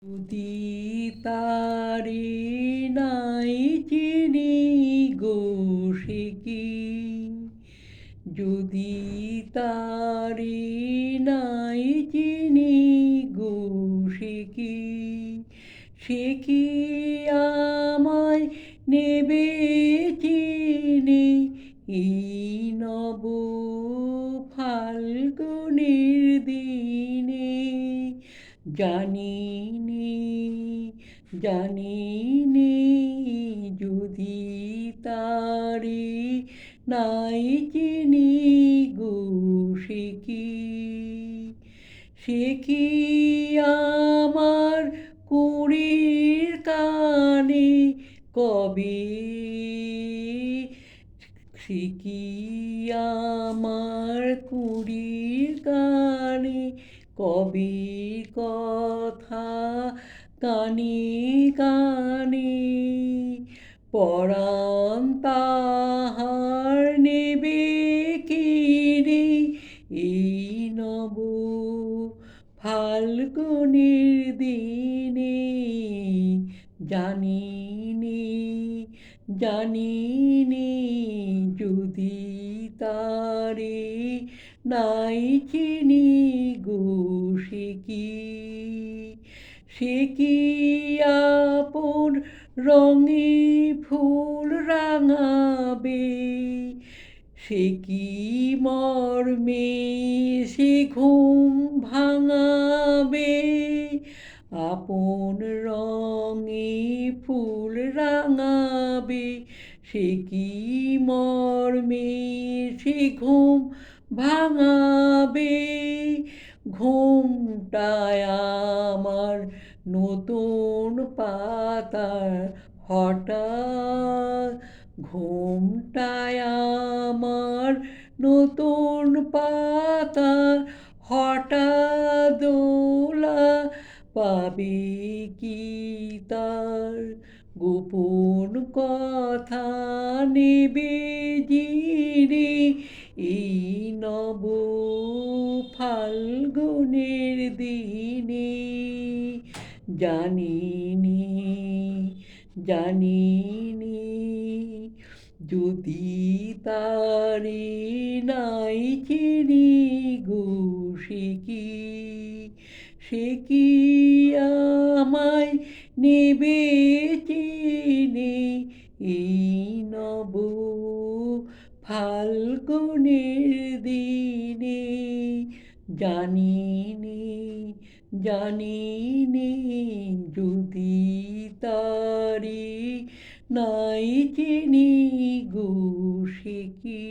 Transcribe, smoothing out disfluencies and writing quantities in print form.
যদি তারে নাই চিনি গো সে কি, যদি তারে নাই চিনি গো সে কি, সে কি আমায় নেবে চিনি এই নব ফাল্গুনের দিনে। জানিনি জানিনি যদি তারে নাই চিনি গো সে কি, সে কি আমার কুড়ির কানে কবে, সে কি আমার কুড়ির কানে কবে কথা কানে কানে, পরাণ তাহার নেবে কিনে এই নব ফাল্গুনের দিনে। জানিনি জানিনি যদি তারে নাই চিনি গো সে কি, সে কি আপন রঙে ফুল রাঙাবে, সে কি মর্মে সে ঘুম ভাঙাবে, আপন রঙে ফুল রাঙাবে, সে কি মর্মে সে ঘুম ভাঙাবে। ঘুমটায় আমার নতুন পাতার হঠাৎ, ঘুমটায় আমার নতুন পাতার হঠাৎ দোলা পাবে কি তার, গোপন কথা নেবে জিরে এই নব ফাল্গুনের দিনে। জানিনি জানিনি যদি তারে নাই চিনি গো সে কি, সে কি আমায় নেবে চিনে এই নব ফাল্গুনের দিনে। জানিনি জানিনি যদি তারে নাই চিনি গো সে কি।